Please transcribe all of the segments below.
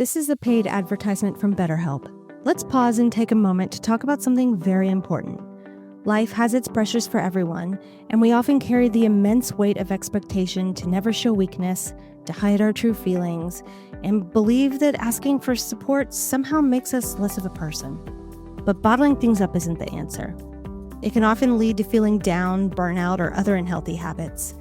This is a paid advertisement from BetterHelp. Let's pause and take a moment to talk about something very important. Life has its pressures for everyone, and we often carry the immense weight of expectation to never show weakness, to hide our true feelings, and believe that asking for support somehow makes us less of a person. But bottling things up isn't the answer. It can often lead to feeling down, burnout, or other unhealthy habits.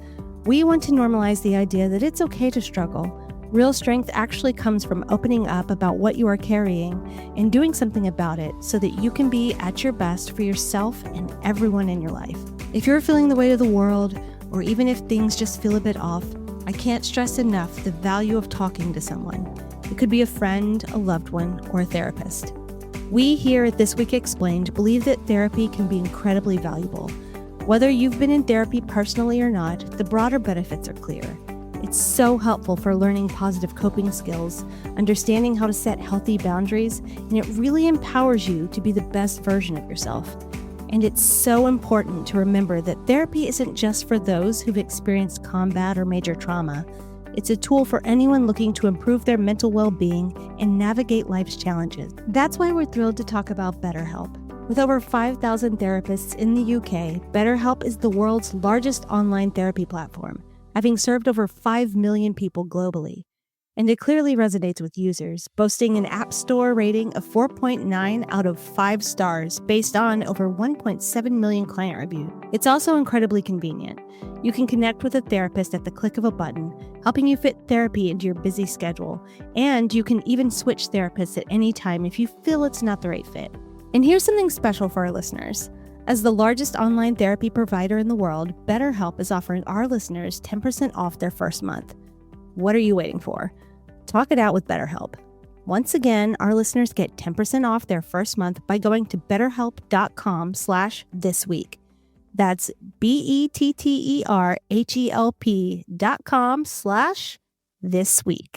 We want to normalize the idea that it's okay to struggle. Real strength actually comes from opening up about what you are carrying and doing something about it so that you can be at your best for yourself and everyone in your life. If you're feeling the weight of the world, or even if things just feel a bit off, I can't stress enough the value of talking to someone. It could be a friend, a loved one, or a therapist. We here at This Week Explained believe that therapy can be incredibly valuable. Whether you've been in therapy personally or not, the broader benefits are clear. It's so helpful for learning positive coping skills, understanding how to set healthy boundaries, and it really empowers you to be the best version of yourself. And it's so important to remember that therapy isn't just for those who've experienced combat or major trauma. It's a tool for anyone looking to improve their mental well-being and navigate life's challenges. That's why we're thrilled to talk about BetterHelp. With over 5,000 therapists in the UK, BetterHelp is the world's largest online therapy platform, having served over 5 million people globally. And it clearly resonates with users, boasting an App Store rating of 4.9 out of 5 stars based on over 1.7 million client reviews. It's also incredibly convenient. You can connect with a therapist at the click of a button, helping you fit therapy into your busy schedule. And you can even switch therapists at any time if you feel it's not the right fit. And here's something special for our listeners. As the largest online therapy provider in the world, BetterHelp is offering our listeners 10% off their first month. What are you waiting for? Talk it out with BetterHelp. Once again, our listeners get 10% off their first month by going to betterhelp.com/thisweek. That's BetterHelp.com/thisweek.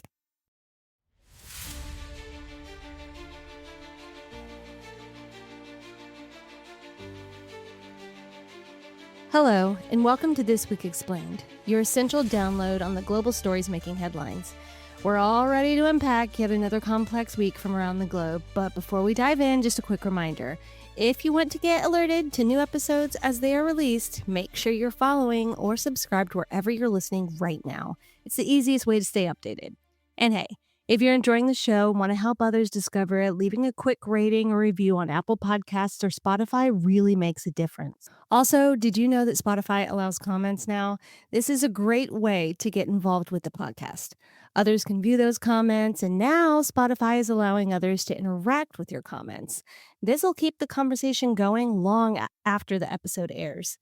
Hello, and welcome to This Week Explained, your essential download on the global stories making headlines. We're all ready to unpack yet another complex week from around the globe, but before we dive in, just a quick reminder. If you want to get alerted to new episodes as they are released, make sure you're following or subscribed wherever you're listening right now. It's the easiest way to stay updated. And hey, if you're enjoying the show and want to help others discover it, leaving a quick rating or review on Apple Podcasts or Spotify really makes a difference. Also, did you know that Spotify allows comments now? This is a great way to get involved with the podcast. Others can view those comments, and now Spotify is allowing others to interact with your comments. This will keep the conversation going long after the episode airs.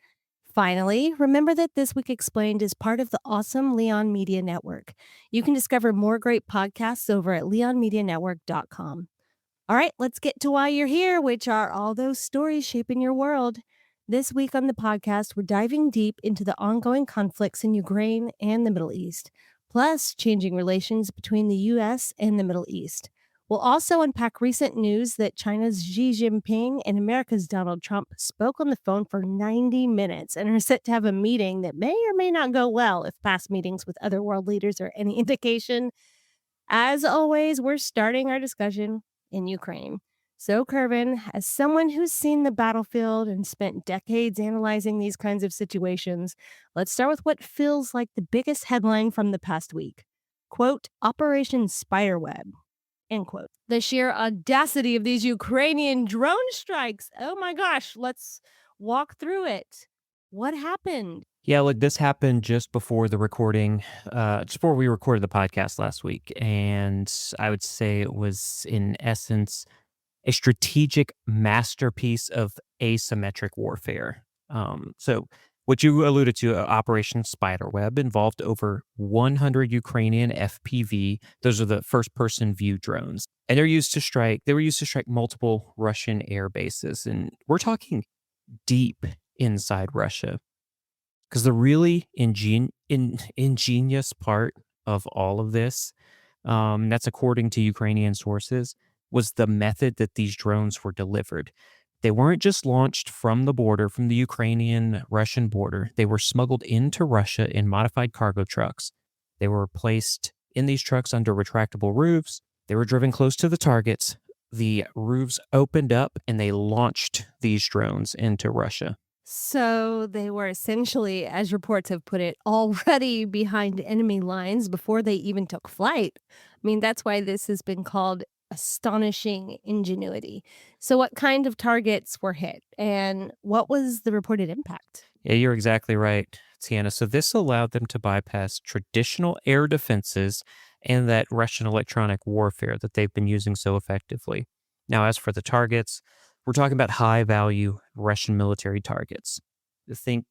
Finally, remember that This Week Explained is part of the awesome Leon Media Network. You can discover more great podcasts over at leonmedianetwork.com. All right, let's get to why you're here, which are all those stories shaping your world. This week on the podcast, we're diving deep into the ongoing conflicts in Ukraine and the Middle East, plus changing relations between the U.S. and the Middle East. We'll also unpack recent news that China's Xi Jinping and America's Donald Trump spoke on the phone for 90 minutes and are set to have a meeting that may or may not go well if past meetings with other world leaders are any indication. As always, we're starting our discussion in Ukraine. So, Kervin, as someone who's seen the battlefield and spent decades analyzing these kinds of situations, let's start with what feels like the biggest headline from the past week. Quote, Operation Spiderweb. End quote. The sheer audacity of these Ukrainian drone strikes. Oh my gosh, let's walk through it. What happened? Yeah, look, this happened just before the recording, just before we recorded the podcast last week. And I would say it was, in essence, a strategic masterpiece of asymmetric warfare. So what you alluded to, Operation Spiderweb, involved over 100 Ukrainian FPV. Those are the first-person view drones, and they were used to strike multiple Russian air bases, and we're talking deep inside Russia. Because the really ingenious part of all of this, that's according to Ukrainian sources, was the method that these drones were delivered. They weren't just launched from the border, from the Ukrainian-Russian border. They were smuggled into Russia in modified cargo trucks. They were placed in these trucks under retractable roofs. They were driven close to the targets. The roofs opened up and they launched these drones into Russia. So they were essentially, as reports have put it, already behind enemy lines before they even took flight. I mean, that's why this has been called astonishing ingenuity. So, what kind of targets were hit, and what was the reported impact? Yeah, you're exactly right, Tiana. So this allowed them to bypass traditional air defenses and that Russian electronic warfare that they've been using so effectively. Now, as for the targets, we're talking about high value Russian military targets. Think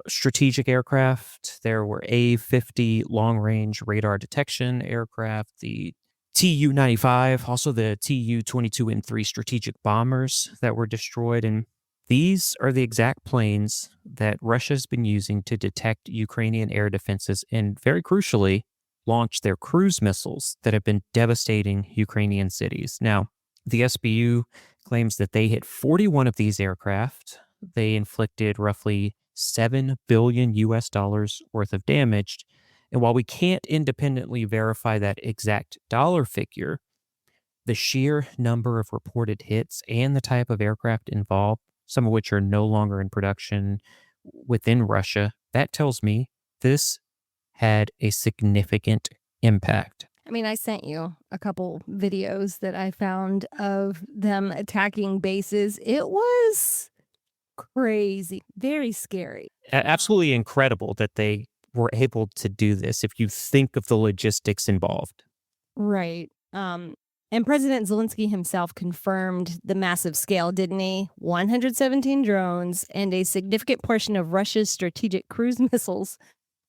strategic aircraft. There were A-50 long range radar detection aircraft, the Tu-95, also the Tu-22M3 strategic bombers that were destroyed. And these are the exact planes that Russia's been using to detect Ukrainian air defenses and, very crucially, launch their cruise missiles that have been devastating Ukrainian cities. Now, the SBU claims that they hit 41 of these aircraft. They inflicted roughly 7 billion US dollars worth of damage. And while we can't independently verify that exact dollar figure, the sheer number of reported hits and the type of aircraft involved, some of which are no longer in production within Russia, that tells me this had a significant impact. I mean, I sent you a couple videos that I found of them attacking bases. It was crazy, very scary. Absolutely incredible that they were able to do this if you think of the logistics involved. Right. And President Zelensky himself confirmed the massive scale, didn't he? 117 drones and a significant portion of Russia's strategic cruise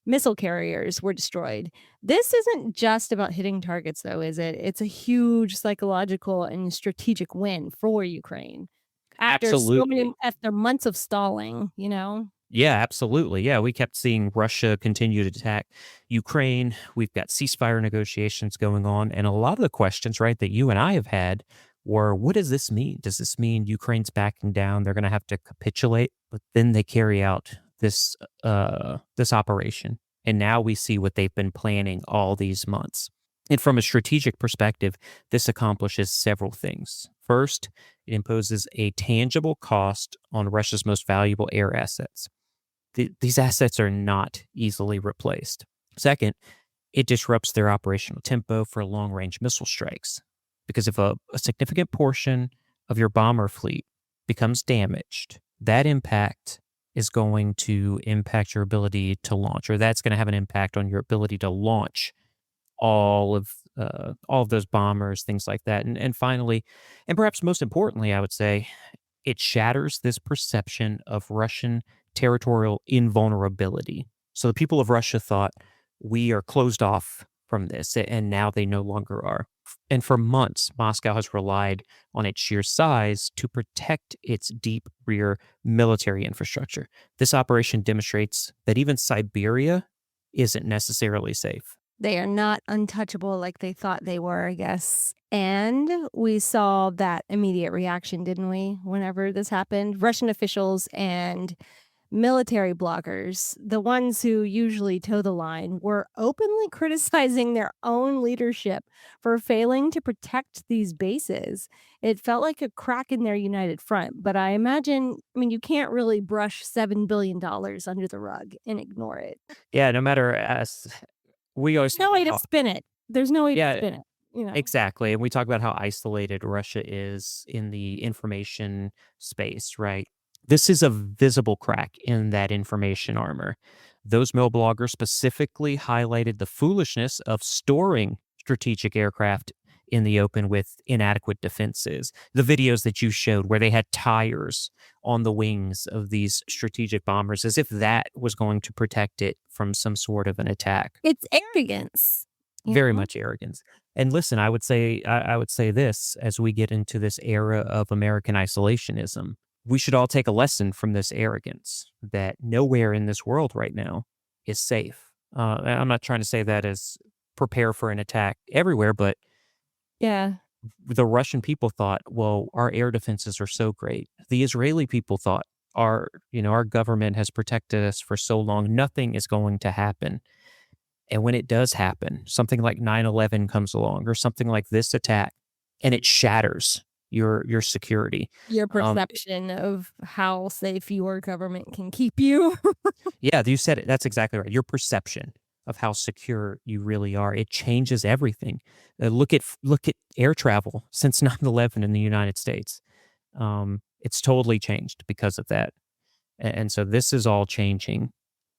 missile carriers were destroyed. This isn't just about hitting targets, though, is it? It's a huge psychological and strategic win for Ukraine. Absolutely. After months of stalling, you know? Yeah, absolutely. Yeah, we kept seeing Russia continue to attack Ukraine. We've got ceasefire negotiations going on. And a lot of the questions, right, that you and I have had were, what does this mean? Does this mean Ukraine's backing down? They're going to have to capitulate, but then they carry out this operation. And now we see what they've been planning all these months. And from a strategic perspective, this accomplishes several things. First, it imposes a tangible cost on Russia's most valuable air assets. These assets are not easily replaced. Second, it disrupts their operational tempo for long range missile strikes. Because if a significant portion of your bomber fleet becomes damaged, that impact is going to impact your ability to launch, or that's going to have an impact on your ability to launch all of those bombers, things like that. And finally, and perhaps most importantly, I would say, it shatters this perception of Russian territorial invulnerability. So the people of Russia thought we are closed off from this, and now they no longer are. And for months, Moscow has relied on its sheer size to protect its deep rear military infrastructure. This operation demonstrates that even Siberia isn't necessarily safe. They are not untouchable like they thought they were, I guess. And we saw that immediate reaction, didn't we, whenever this happened? Russian officials and military bloggers, the ones who usually toe the line, were openly criticizing their own leadership for failing to protect these bases. It felt like a crack in their united front, but I imagine, I mean, you can't really brush $7 billion under the rug and ignore it. Yeah, no matter as we always No talk way about to how, spin it. There's no way to yeah, spin it, you know? exactly. And we talk about how isolated Russia is in the information space, right? This is a visible crack in that information armor. Those mill bloggers specifically highlighted the foolishness of storing strategic aircraft in the open with inadequate defenses. The videos that you showed where they had tires on the wings of these strategic bombers as if that was going to protect it from some sort of an attack. It's arrogance, you Very know? much arrogance. And listen, I would say this as we get into this era of American isolationism. We should all take a lesson from this arrogance that nowhere in this world right now is safe. And I'm not trying to say that as prepare for an attack everywhere, but Yeah. the Russian people thought, well, our air defenses are so great. The Israeli people thought our government has protected us for so long, nothing is going to happen. And when it does happen, something like 9/11 comes along or something like this attack, and it shatters your security. Your Um, perception of how safe your government can keep you. yeah, you said it. That's exactly right. Your perception of how secure you really are, it changes everything. Look at air travel since 9/11 in the United States. It's totally changed because of that. And so this is all changing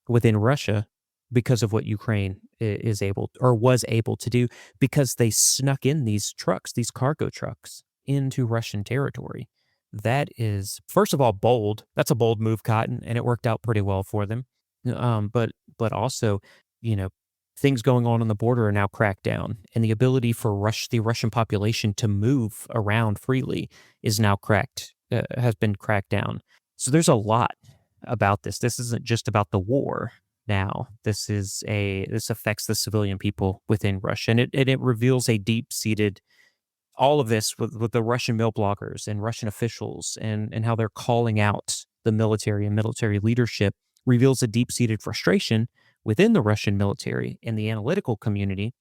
within Russia because of what Ukraine is able or was able to do because they snuck in these trucks, these cargo trucks into Russian territory. That is, first of all, bold. That's a bold move, Cotton, and it worked out pretty well for them. But also, you know, things going on the border are now cracked down, and the ability for the Russian population to move around freely is now has been cracked down. So there's a lot about this. This isn't just about the war now. This affects the civilian people within Russia, and it reveals a deep-seated all of this with the Russian mill bloggers and Russian officials and how they're calling out the military and military leadership reveals a deep-seated frustration within the Russian military and the analytical community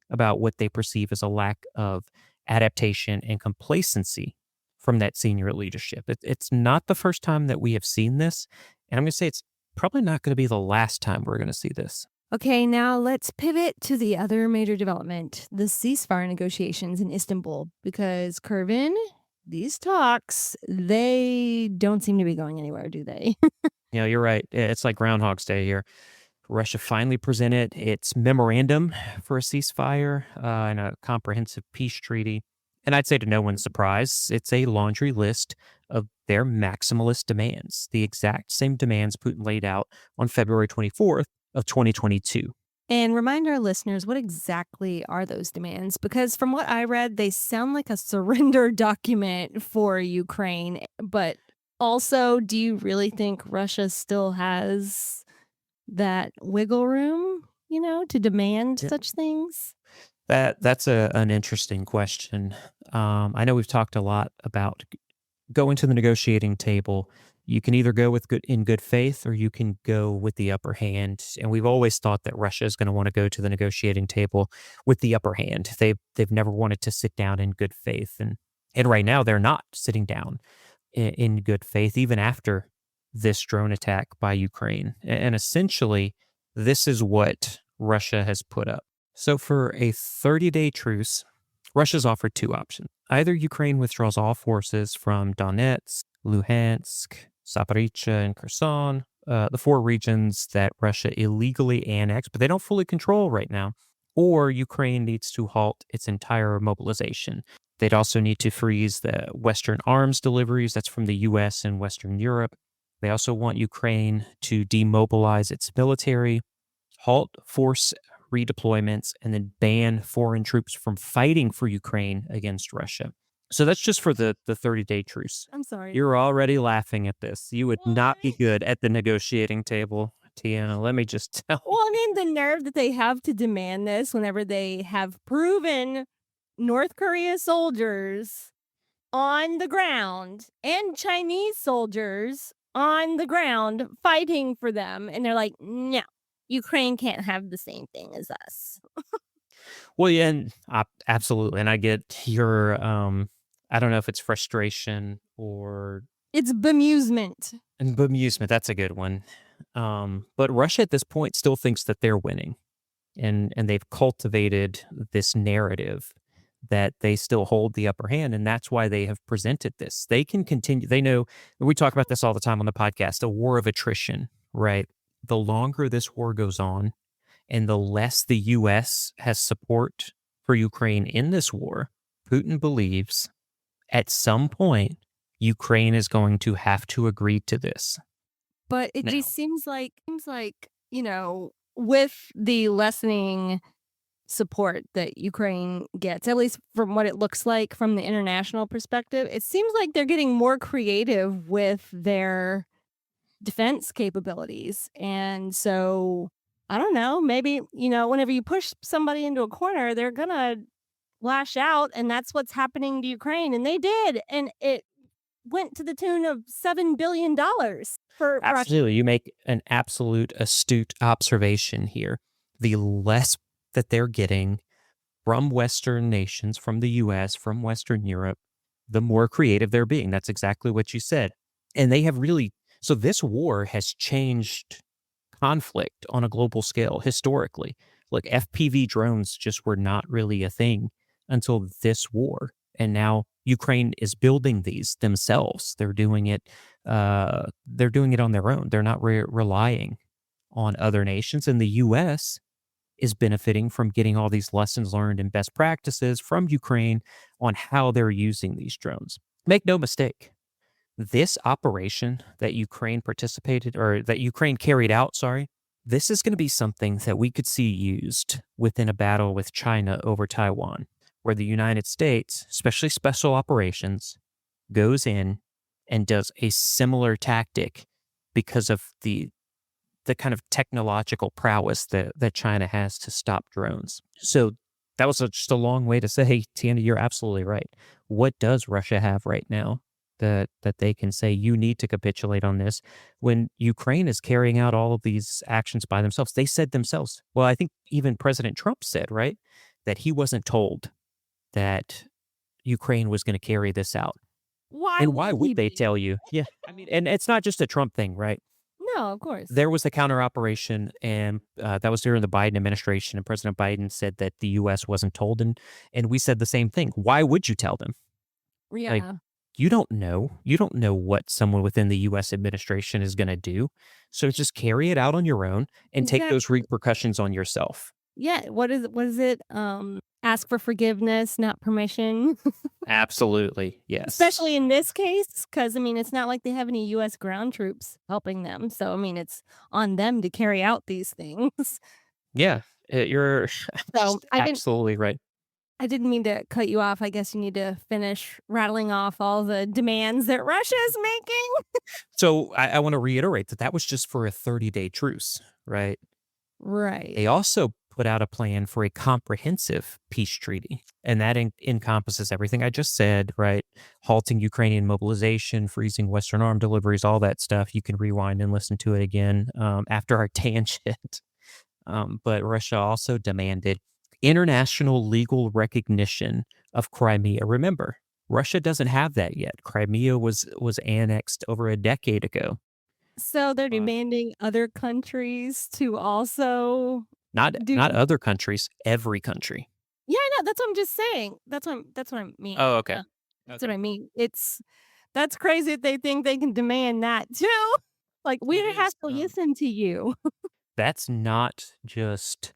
about what they perceive as a lack of adaptation and complacency from that senior leadership. It's not the first time that we have seen this, and I'm going to say it's probably not going to be the last time we're going to see this. Okay, now let's pivot to the other major development, the ceasefire negotiations in Istanbul, because Kervin, these talks, they don't seem to be going anywhere, do they? You're right. It's like Groundhog's Day here. Russia finally presented its memorandum for a ceasefire and a comprehensive peace treaty. And I'd say to no one's surprise, it's a laundry list of their maximalist demands, the exact same demands Putin laid out on February 24th of 2022. And remind our listeners, what exactly are those demands? Because from what I read, they sound like a surrender document for Ukraine. But also, do you really think Russia still has that wiggle room, to demand Yeah. such things? That's an interesting question. I know we've talked a lot about going to the negotiating table. You can either go with in good faith or you can go with the upper hand. And we've always thought that Russia is going to want to go to the negotiating table with the upper hand. They've never wanted to sit down in good faith, and right now they're not sitting down in good faith, even after this drone attack by Ukraine. And essentially, this is what Russia has put up. So for a 30-day truce, Russia's offered two options. Either Ukraine withdraws all forces from Donetsk, Luhansk, Zaporizhia, and Kherson, the four regions that Russia illegally annexed, but they don't fully control right now, or Ukraine needs to halt its entire mobilization. They'd also need to freeze the Western arms deliveries, that's from the U.S. and Western Europe. They also want Ukraine to demobilize its military, halt force redeployments, and then ban foreign troops from fighting for Ukraine against Russia. So that's just for the 30-day truce. I'm sorry. You're already laughing at this. You would not be What? good at the negotiating table, Tiana. Let me just tell you. Well, I mean, the nerve that they have to demand this whenever they have proven North Korea soldiers on the ground and Chinese soldiers on the ground fighting for them. And they're like, no, Ukraine can't have the same thing as us. Well, yeah, and absolutely. And I get your, I don't know if it's frustration or It's bemusement. bemusement. That's a good one. But Russia at this point still thinks that they're winning. And they've cultivated this narrative that they still hold the upper hand, and that's why they have presented this. They can continue. They know we talk about this all the time on the podcast, a war of attrition, right? The longer this war goes on and the less the US has support for Ukraine in this war, Putin believes at some point Ukraine is going to have to agree to this. But it Now, just seems like, with the lessening support that Ukraine gets, at least from what it looks like from the international perspective, it seems like they're getting more creative with their defense capabilities. And so, I don't know, maybe, whenever you push somebody into a corner, they're going to lash out. And that's what's happening to Ukraine. And they did. And it went to the tune of $7 billion for Russia. absolutely, you make an absolute astute observation here. the less that they're getting from Western nations, from the US, from Western Europe, the more creative they're being. That's exactly what you said. And they have really, so this war has changed conflict on a global scale historically. Like FPV drones just were not really a thing until this war. And now Ukraine is building these themselves. They're doing it. They're doing it on their own. They're not relying on other nations. And the U.S. is benefiting from getting all these lessons learned and best practices from Ukraine on how they're using these drones. Make no mistake, this operation that Ukraine participated or that Ukraine carried out, sorry, this is going to be something that we could see used within a battle with China over Taiwan, where the United States, especially special operations, goes in and does a similar tactic because of the kind of technological prowess that China has to stop drones. So that was just a long way to say, Tiana, you're absolutely right. What does Russia have right now that they can say you need to capitulate on this when Ukraine is carrying out all of these actions by themselves? They said themselves. Well, I think even President Trump said, right, that he wasn't told that Ukraine was going to carry this out. And why would they tell you? Yeah. I mean, and it's not just a Trump thing, right? No, of course. There was a counter operation, and that was during the Biden administration, and President Biden said that the U.S. wasn't told, and we said the same thing. Why would you tell them? Yeah. Like, you don't know. You don't know what someone within the U.S. administration is going to do. So just carry it out on your own and take those repercussions on yourself. Yeah. What is it? Ask for forgiveness, not permission. Absolutely. Yes. Especially in this case, because I mean, it's not like they have any U.S. ground troops helping them. So, I mean, it's on them to carry out these things. Yeah. You're So, absolutely right. I didn't mean to cut you off. I guess you need to finish rattling off all the demands that Russia is making. So I want to reiterate that was just for a 30-day truce, right? Right. They also put out a plan for a comprehensive peace treaty, and that encompasses everything I just said, right? Halting Ukrainian mobilization, freezing Western arm deliveries, all that stuff. You can rewind and listen to it again after our tangent. But Russia also demanded international legal recognition of Crimea. Remember, Russia doesn't have that yet. Crimea was annexed over a decade ago. So they're demanding other countries to also not other countries, every country. Yeah, I know. That's what I'm just saying. That's what I mean. Oh, okay. That's what I mean. That's crazy that they think they can demand that too. Like we don't have to listen to you. That's not just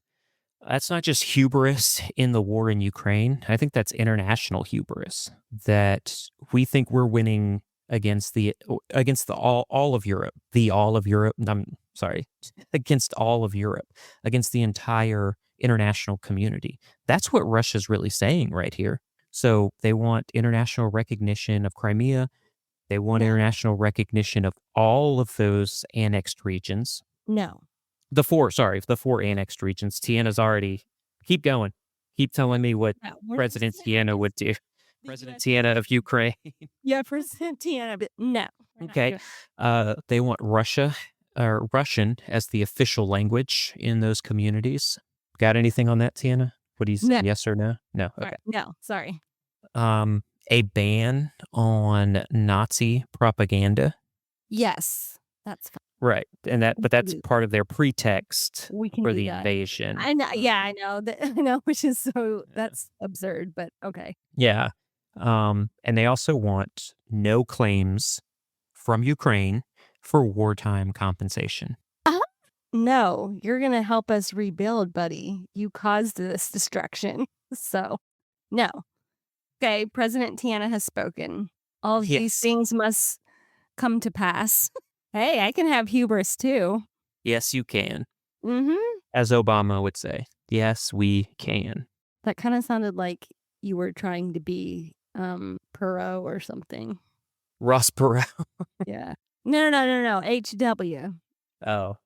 hubris in the war in Ukraine. I think that's international hubris, that we think we're winning against all of Europe, I'm sorry, against all of Europe, against the entire international community. That's what Russia's really saying right here. So they want international recognition of Crimea. They want international recognition of all of those annexed regions. No. The four annexed regions. Tiana's already, keep going. Keep telling me what President Tiana would do. President Tiana of Ukraine. Yeah, President Tiana, but no. Okay. They want Russian as the official language in those communities. Got anything on that, Tiana? What do you say? Yes or no? No. Okay. No, sorry. A ban on Nazi propaganda. Yes, that's fine. Right, and that's part of their pretext for the invasion. I know. Yeah, I know. I know, which is that's absurd, but okay. Yeah, and they also want no claims from Ukraine for wartime compensation. No, you're gonna help us rebuild, buddy. You caused this destruction, so no. Okay, President Tiana has spoken. All of these things must come to pass. Hey, I can have hubris too. Yes, you can. Mm-hmm. As Obama would say, yes, we can. That kind of sounded like you were trying to be Perot or something. Ross Perot. Yeah. No. HW. Oh.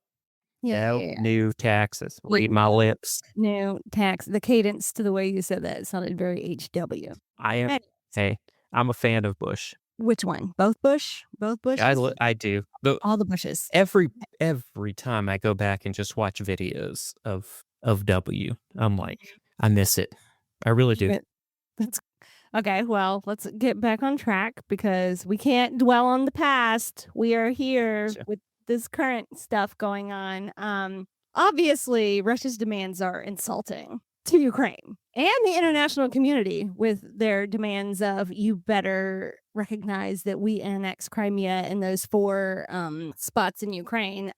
Yeah. New taxes. Read my lips. New tax. The cadence to the way you said that sounded very HW. I am. Hey, I'm a fan of Bush. Which one? Both Bush? Both Bushes? I do. All the Bushes. Every time I go back and just watch videos of of W. I'm like, I miss it. I really do. But that's okay. Well, let's get back on track because we can't dwell on the past. We are here Sure. with this current stuff going on. Obviously, Russia's demands are insulting to Ukraine and the international community with their demands of you better recognize that we annexed Crimea and those four spots in Ukraine.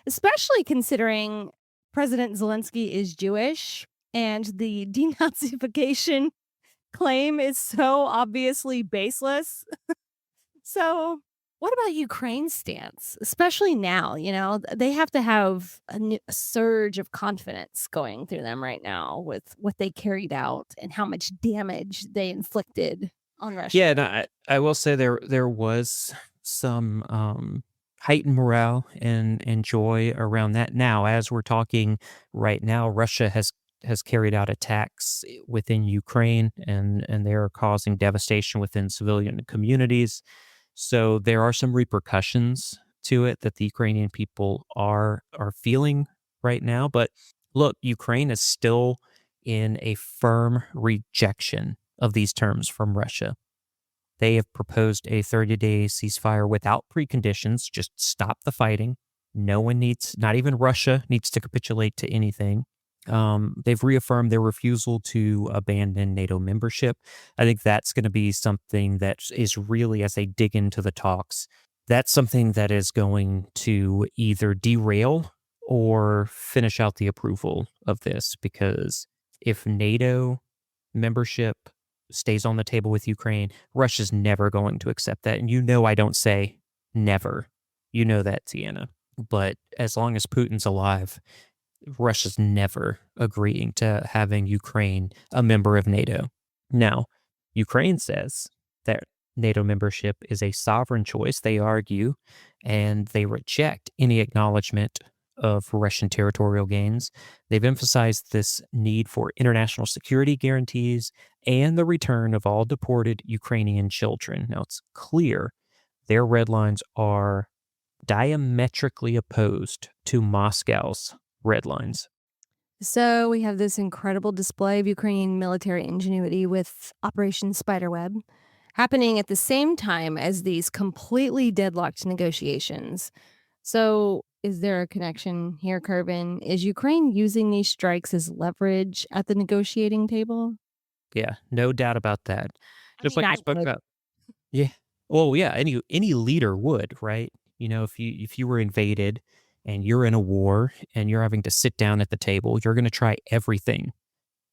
Especially considering President Zelensky is Jewish and the denazification claim is so obviously baseless. So, what about Ukraine's stance? Especially now, they have to have a surge of confidence going through them right now with what they carried out and how much damage they inflicted on Russia. Yeah, and I will say there was some heightened morale and joy around that. Now, as we're talking right now, Russia has carried out attacks within Ukraine and they are causing devastation within civilian communities. So there are some repercussions to it that the Ukrainian people are feeling right now. But look, Ukraine is still in a firm rejection of these terms from Russia. They have proposed a 30-day ceasefire without preconditions, just stop the fighting. No one needs, not even Russia, needs to capitulate to anything. They've reaffirmed their refusal to abandon NATO membership. I think that's going to be something that is really, as they dig into the talks, that's something that is going to either derail or finish out the approval of this. Because if NATO membership stays on the table with Ukraine, Russia's never going to accept that. And I don't say never. You know that, Tiana. But as long as Putin's alive, Russia's never agreeing to having Ukraine a member of NATO. Now, Ukraine says that NATO membership is a sovereign choice, they argue, and they reject any acknowledgement of Russian territorial gains. They've emphasized this need for international security guarantees and the return of all deported Ukrainian children. Now, it's clear their red lines are diametrically opposed to Moscow's red lines. So we have this incredible display of Ukrainian military ingenuity with Operation Spiderweb happening at the same time as these completely deadlocked negotiations. So is there a connection here, Kerbin? Is Ukraine using these strikes as leverage at the negotiating table? Yeah, no doubt about that. I Just mean, like I you spoke would. about. Yeah. Well, yeah, any leader would, right? If you were invaded and you're in a war and you're having to sit down at the table, you're going to try everything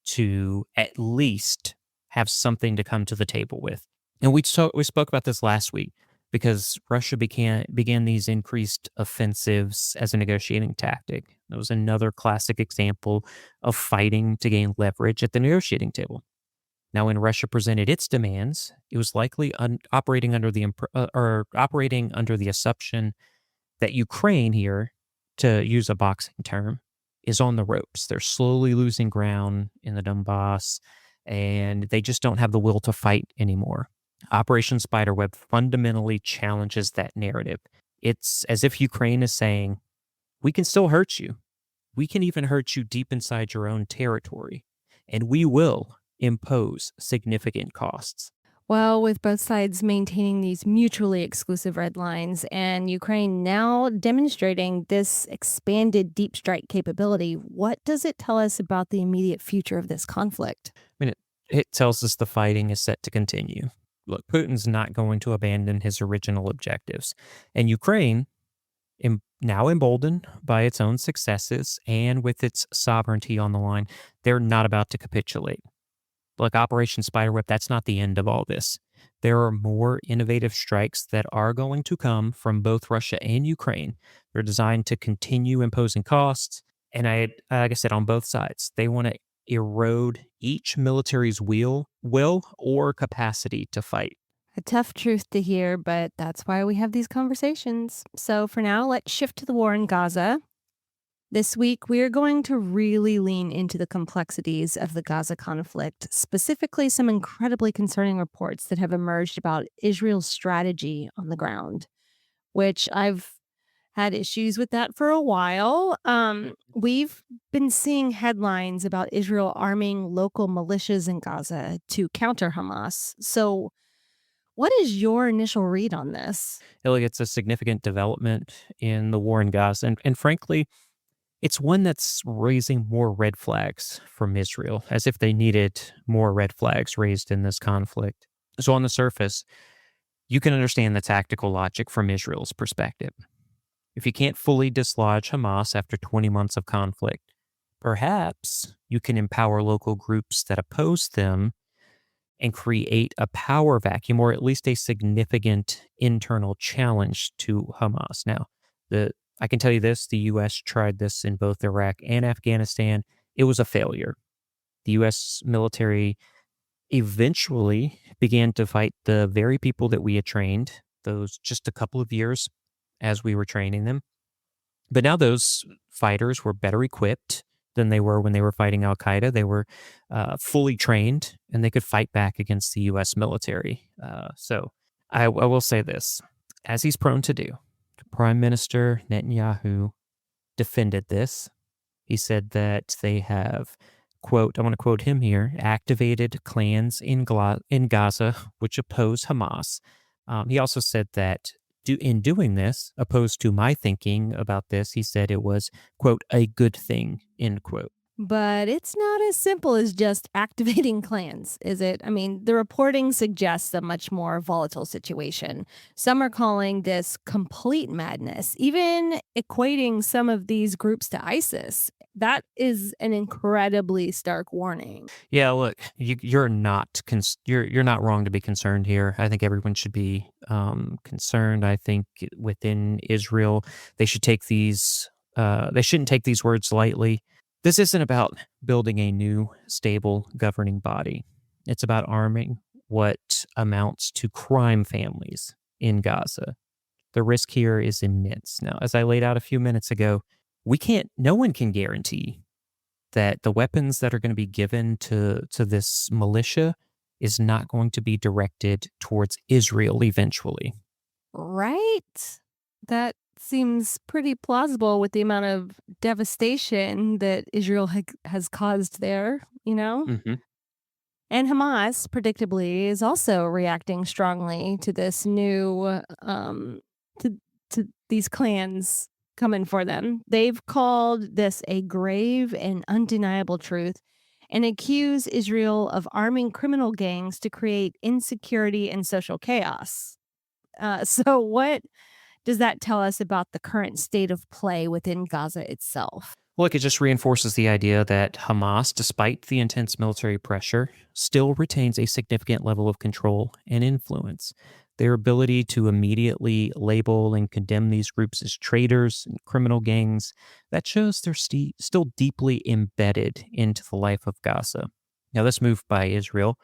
to at least have something to come to the table with. And we spoke about this last week because Russia began these increased offensives as a negotiating tactic. That was another classic example of fighting to gain leverage at the negotiating table. Now, when Russia presented its demands, it was likely operating under the assumption that Ukraine here, to use a boxing term, is on the ropes. They're slowly losing ground in the Donbass, and they just don't have the will to fight anymore. Operation Spiderweb fundamentally challenges that narrative. It's as if Ukraine is saying, "We can still hurt you. We can even hurt you deep inside your own territory, and we will impose significant costs." Well, with both sides maintaining these mutually exclusive red lines and Ukraine now demonstrating this expanded deep strike capability, what does it tell us about the immediate future of this conflict? I mean, it tells us the fighting is set to continue. Look, Putin's not going to abandon his original objectives. And Ukraine, now emboldened by its own successes and with its sovereignty on the line, they're not about to capitulate. Like Operation Spiderweb, that's not the end of all this. There are more innovative strikes that are going to come from both Russia and Ukraine. They're designed to continue imposing costs. And like I said, on both sides, they want to erode each military's will or capacity to fight. A tough truth to hear, but that's why we have these conversations. So for now, let's shift to the war in Gaza. This week, we are going to really lean into the complexities of the Gaza conflict, specifically some incredibly concerning reports that have emerged about Israel's strategy on the ground, which I've had issues with that for a while. We've been seeing headlines about Israel arming local militias in Gaza to counter Hamas. So, what is your initial read on this? Like it's a significant development in the war in Gaza. And frankly, it's one that's raising more red flags from Israel, as if they needed more red flags raised in this conflict. So, on the surface, you can understand the tactical logic from Israel's perspective. If you can't fully dislodge Hamas after 20 months of conflict, perhaps you can empower local groups that oppose them and create a power vacuum or at least a significant internal challenge to Hamas. Now, the I can tell you this, the US tried this in both Iraq and Afghanistan. It was a failure. The US military eventually began to fight the very people that we had trained, those just a couple of years as we were training them. But now those fighters were better equipped than they were when they were fighting Al Qaeda. They were fully trained and they could fight back against the U.S. military. So I will say this, as he's prone to do, Prime Minister Netanyahu defended this. He said that they have, quote, I want to quote him here, activated clans in Gaza which oppose Hamas. He also said that in doing this, opposed to my thinking about this, he said it was, quote, a good thing, end quote. But it's not as simple as just activating clans, is it? I mean, the reporting suggests a much more volatile situation. Some are calling this complete madness, even equating some of these groups to ISIS. That is an incredibly stark warning. Yeah, look, you're not wrong to be concerned here. I think everyone should be concerned. I think within Israel, they should take these. They shouldn't take these words lightly. This isn't about building a new, stable governing body. It's about arming what amounts to crime families in Gaza. The risk here is immense. Now, as I laid out a few minutes ago, no one can guarantee that the weapons that are going to be given to this militia is not going to be directed towards Israel eventually. Right? That seems pretty plausible with the amount of devastation that Israel has caused there, you know? Hmm. And Hamas, predictably, is also reacting strongly to this new, to these clans coming for them. They've called this a grave and undeniable truth and accuse Israel of arming criminal gangs to create insecurity and social chaos. So, what does that tell us about the current state of play within Gaza itself? Look, it just reinforces the idea that Hamas, despite the intense military pressure, still retains a significant level of control and influence. Their ability to immediately label and condemn these groups as traitors and criminal gangs, that shows they're still deeply embedded into the life of Gaza. Now, this move by Israel,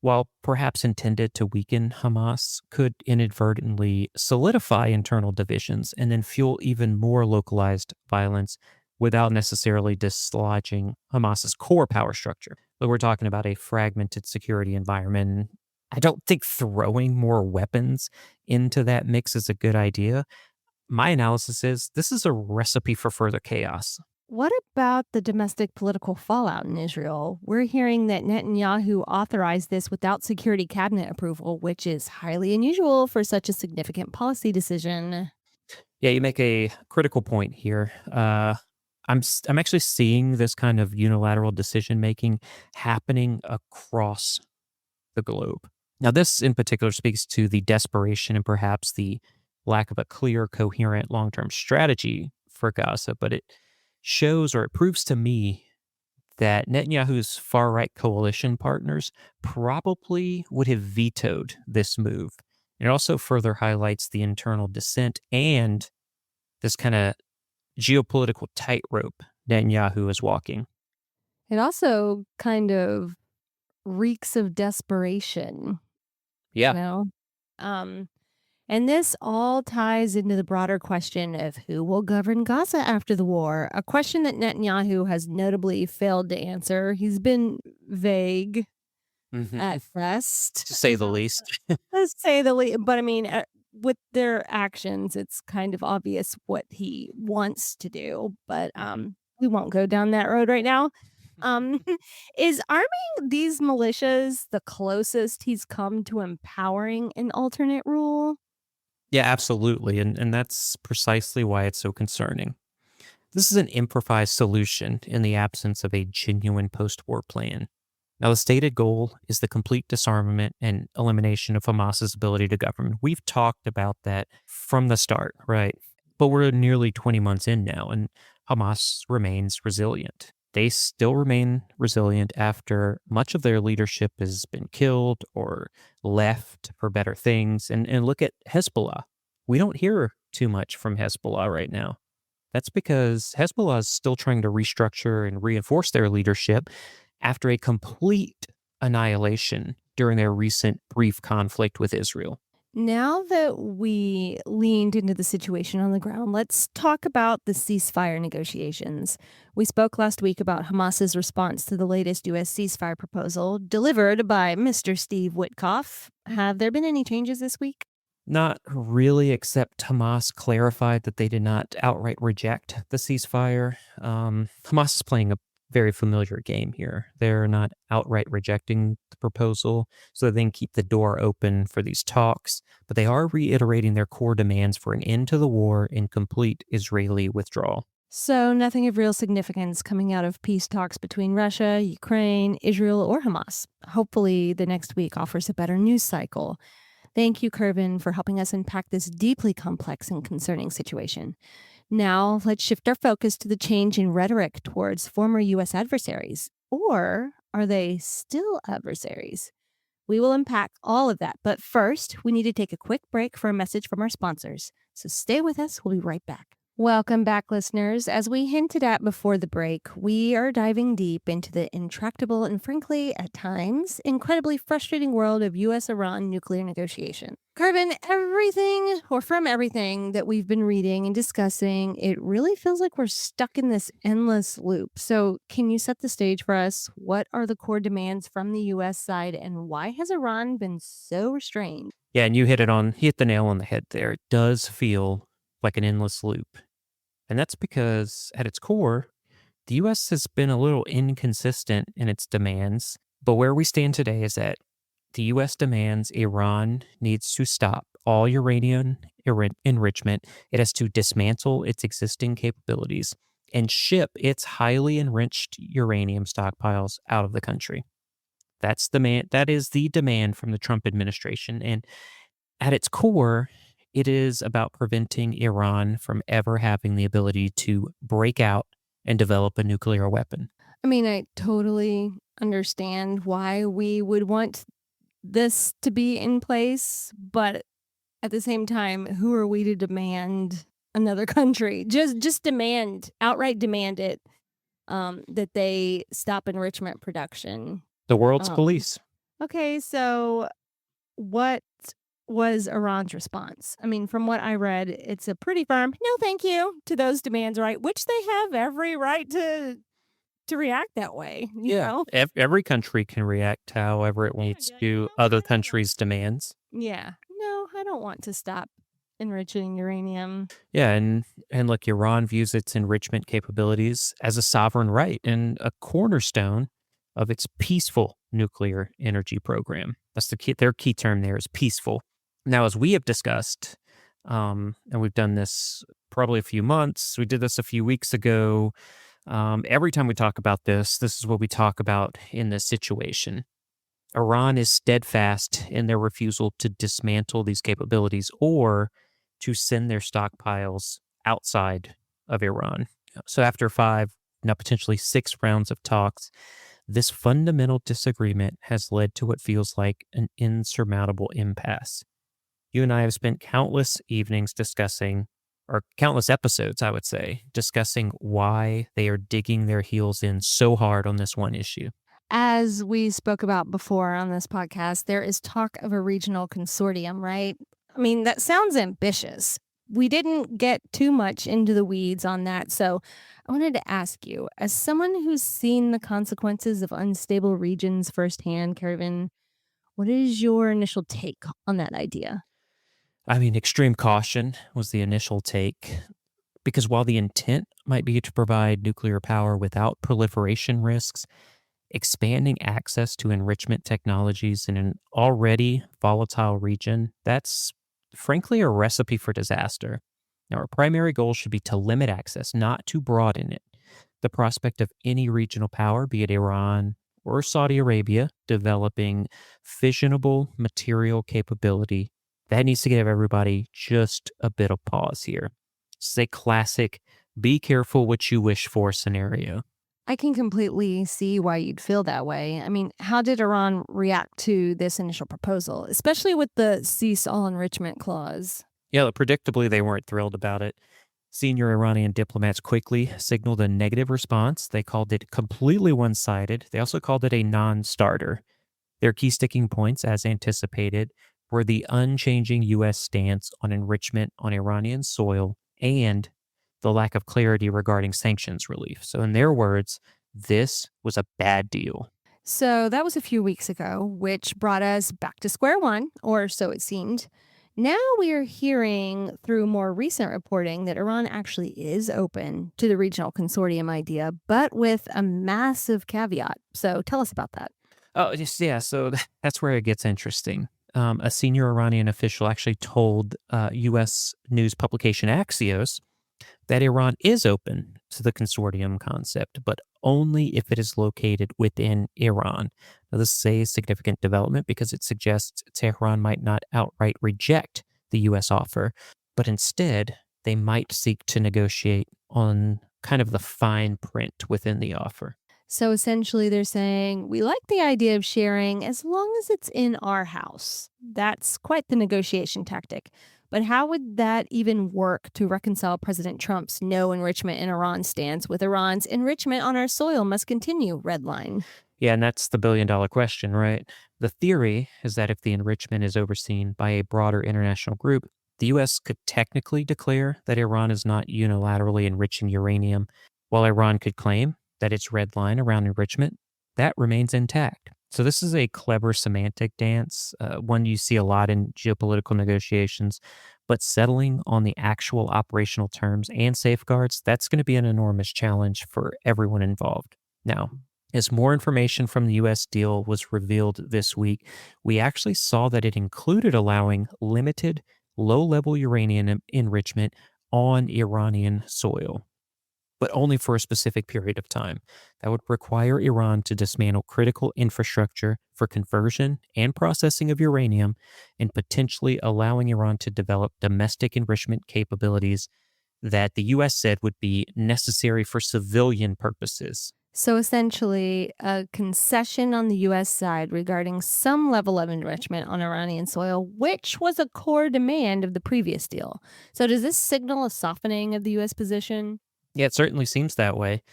while perhaps intended to weaken Hamas, could inadvertently solidify internal divisions and then fuel even more localized violence without necessarily dislodging Hamas's core power structure. But we're talking about a fragmented security environment. I don't think throwing more weapons into that mix is a good idea. My analysis is this is a recipe for further chaos. What about the domestic political fallout in Israel? We're hearing that Netanyahu authorized this without security cabinet approval, which is highly unusual for such a significant policy decision. Yeah, you make a critical point here. I'm actually seeing this kind of unilateral decision making happening across the globe. Now, this in particular speaks to the desperation and perhaps the lack of a clear, coherent long term strategy for Gaza, but it shows or it proves to me that Netanyahu's far right coalition partners probably would have vetoed this move. It also further highlights the internal dissent and this kind of geopolitical tightrope Netanyahu is walking. It also kind of reeks of desperation, you Yeah. know? Um, and this all ties into the broader question of who will govern Gaza after the war, a question that Netanyahu has notably failed to answer. He's been vague Hmm. at best, To say the least. let's say the least. But I mean, with their actions, it's kind of obvious what he wants to do, but, Mhm. we won't go down that road right now. Um, is arming these militias the closest he's come to empowering an alternate rule? Yeah, absolutely. And that's precisely why it's so concerning. This is an improvised solution in the absence of a genuine post war plan. Now, the stated goal is the complete disarmament and elimination of Hamas's ability to govern. We've talked about that from the start, right? But we're nearly 20 months in now, and Hamas remains resilient. They still remain resilient after much of their leadership has been killed or left for better things. And look at Hezbollah. We don't hear too much from Hezbollah right now. That's because Hezbollah is still trying to restructure and reinforce their leadership after a complete annihilation during their recent brief conflict with Israel. Now that we leaned into the situation on the ground, let's talk about the ceasefire negotiations. We spoke last week about Hamas's response to the latest U.S. ceasefire proposal delivered by Mr. Steve Witkoff. Have there been any changes this week? Not really, except Hamas clarified that they did not outright reject the ceasefire. Hamas is playing a very familiar game here. They're not outright rejecting the proposal so that they can keep the door open for these talks, but they are reiterating their core demands for an end to the war and complete Israeli withdrawal. So, nothing of real significance coming out of peace talks between Russia, Ukraine, Israel, or Hamas. Hopefully, the next week offers a better news cycle. Thank you, Kervin, for helping us unpack this deeply complex and concerning situation. Now, let's shift our focus to the change in rhetoric towards former U.S. adversaries. Or are they still adversaries? We will unpack all of that. But first, we need to take a quick break for a message from our sponsors. So stay with us. We'll be right back. Welcome back, listeners. As we hinted at before the break, we are diving deep into the intractable and, frankly, at times, incredibly frustrating world of U.S. Iran nuclear negotiation. Carbon, from everything that we've been reading and discussing, it really feels like we're stuck in this endless loop. So, can you set the stage for us? What are the core demands from the U.S. side, and why has Iran been so restrained? Yeah, and you hit the nail on the head there. It does feel like an endless loop. And that's because at its core, the US has been a little inconsistent in its demands. But where we stand today is that the US demands Iran needs to stop all uranium enrichment. It has to dismantle its existing capabilities and ship its highly enriched uranium stockpiles out of the country. That is the demand from the Trump administration. And at its core, it is about preventing Iran from ever having the ability to break out and develop a nuclear weapon. I mean, I totally understand why we would want this to be in place, but at the same time, who are we to demand another country? Just demand, outright demand it, that they stop enrichment production. The world's Um, police. okay, so what was Iran's response? I mean, from what I read, it's a pretty firm no thank you to those demands, right? Which they have every right to react that way, you Yeah. know? Every country can react however it Yeah, wants yeah, to other countries' demands. yeah. No, I don't want to stop enriching uranium. Yeah, and look, Iran views its enrichment capabilities as a sovereign right and a cornerstone of its peaceful nuclear energy program. That's their key term there is peaceful. Now, as we have discussed, and we've done this probably a few months, we did this a few weeks ago. Every time we talk about this is what we talk about in this situation. Iran is steadfast in their refusal to dismantle these capabilities or to send their stockpiles outside of Iran. So, after five, now potentially six rounds of talks, this fundamental disagreement has led to what feels like an insurmountable impasse. You and I have spent countless evenings discussing, or countless episodes, I would say, discussing why they are digging their heels in so hard on this one issue. As we spoke about before on this podcast, there is talk of a regional consortium, right? I mean, that sounds ambitious. We didn't get too much into the weeds on that. So I wanted to ask you, as someone who's seen the consequences of unstable regions firsthand, Kervin, what is your initial take on that idea? I mean, extreme caution was the initial take, because while the intent might be to provide nuclear power without proliferation risks, expanding access to enrichment technologies in an already volatile region, that's frankly a recipe for disaster. Now, our primary goal should be to limit access, not to broaden it. The prospect of any regional power, be it Iran or Saudi Arabia, developing fissionable material capability, that needs to give everybody just a bit of pause here. It's a classic be careful what you wish for scenario. I can completely see why you'd feel that way. I mean, how did Iran react to this initial proposal, especially with the cease all enrichment clause? Yeah, predictably, they weren't thrilled about it. Senior Iranian diplomats quickly signaled a negative response. They called it completely one sided. They also called it a non starter. Their key sticking points, as anticipated, were the unchanging U.S. stance on enrichment on Iranian soil and the lack of clarity regarding sanctions relief. So, in their words, this was a bad deal. So that was a few weeks ago, which brought us back to square one, or so it seemed. Now we are hearing through more recent reporting that Iran actually is open to the regional consortium idea, but with a massive caveat. So tell us about that. Oh, just, yeah. So that's where it gets interesting. A senior Iranian official actually told U.S. news publication Axios that Iran is open to the consortium concept, but only if it is located within Iran. Now, this is a significant development because it suggests Tehran might not outright reject the U.S. offer, but instead they might seek to negotiate on kind of the fine print within the offer. So essentially, they're saying, we like the idea of sharing as long as it's in our house. That's quite the negotiation tactic. But how would that even work to reconcile President Trump's no enrichment in Iran stance with Iran's enrichment on our soil must continue red line? Yeah, and that's the billion-dollar question, right? The theory is that if the enrichment is overseen by a broader international group, the U.S. could technically declare that Iran is not unilaterally enriching uranium, while Iran could claim that its red line around enrichment, that remains intact. So this is a clever semantic dance, one you see a lot in geopolitical negotiations, but settling on the actual operational terms and safeguards, that's going to be an enormous challenge for everyone involved. Now, as more information from the US deal was revealed this week, we actually saw that it included allowing limited low level uranium enrichment on Iranian soil, but only for a specific period of time. That would require Iran to dismantle critical infrastructure for conversion and processing of uranium, and potentially allowing Iran to develop domestic enrichment capabilities that the US said would be necessary for civilian purposes. So essentially, a concession on the U.S. side regarding some level of enrichment on Iranian soil, which was a core demand of the previous deal. So does this signal a softening of the U.S. position? Yeah, it certainly seems that way.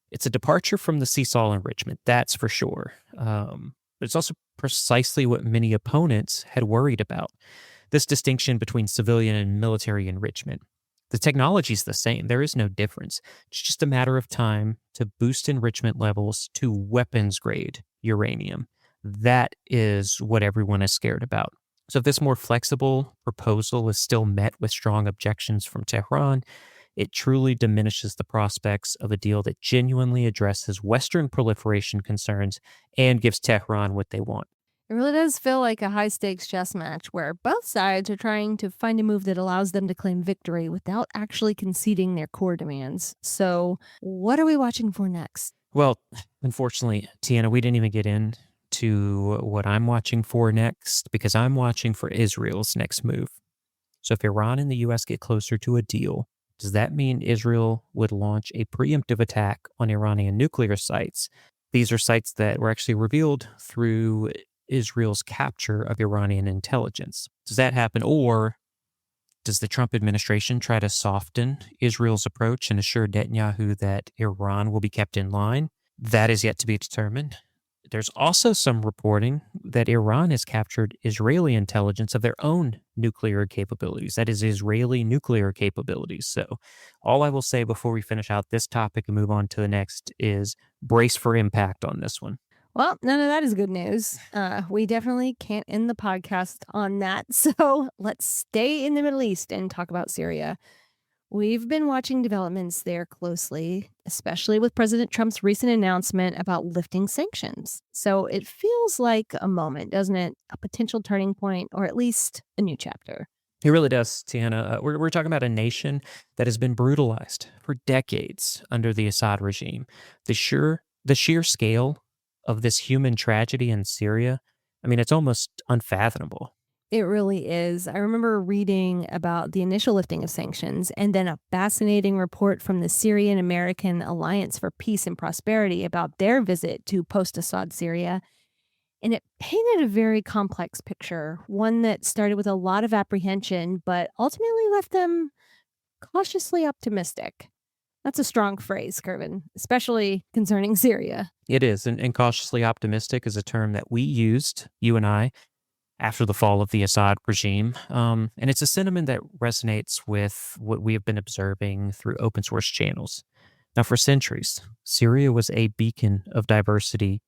It's a departure from the seesaw enrichment, that's for sure. But it's also precisely what many opponents had worried about, this distinction between civilian and military enrichment. The technology is the same, there is no difference. It's just a matter of time to boost enrichment levels to weapons grade uranium. That is what everyone is scared about. So, if this more flexible proposal is still met with strong objections from Tehran, it truly diminishes the prospects of a deal that genuinely addresses Western proliferation concerns and gives Tehran what they want. It really does feel like a high stakes chess match where both sides are trying to find a move that allows them to claim victory without actually conceding their core demands. So, what are we watching for next? Well, unfortunately, Tiana, we didn't even get into what I'm watching for next because I'm watching for Israel's next move. So, if Iran and the US get closer to a deal, does that mean Israel would launch a preemptive attack on Iranian nuclear sites? These are sites that were actually revealed through Israel's capture of Iranian intelligence. Does that happen? Or does the Trump administration try to soften Israel's approach and assure Netanyahu that Iran will be kept in line? That is yet to be determined. There's also some reporting that Iran has captured Israeli intelligence of their own nuclear capabilities. That is, Israeli nuclear capabilities. So, all I will say before we finish out this topic and move on to the next is brace for impact on this one. Well, none of that is good news. We definitely can't end the podcast on that. So let's stay in the Middle East and talk about Syria. We've been watching developments there closely, especially with President Trump's recent announcement about lifting sanctions. So it feels like a moment, doesn't it? A potential turning point, or at least a new chapter. It really does, Tiana. We're talking about a nation that has been brutalized for decades under the Assad regime. The sheer scale of this human tragedy in Syria, I mean, it's almost unfathomable. It really is. I remember reading about the initial lifting of sanctions and then a fascinating report from the Syrian American Alliance for Peace and Prosperity about their visit to post Assad Syria. And it painted a very complex picture, one that started with a lot of apprehension, but ultimately left them cautiously optimistic. That's a strong phrase, Kervin, especially concerning Syria. It is, and cautiously optimistic is a term that we used, you and I, after the fall of the Assad regime. And it's a sentiment that resonates with what we have been observing through open source channels. Now, for centuries, Syria was a beacon of diversity,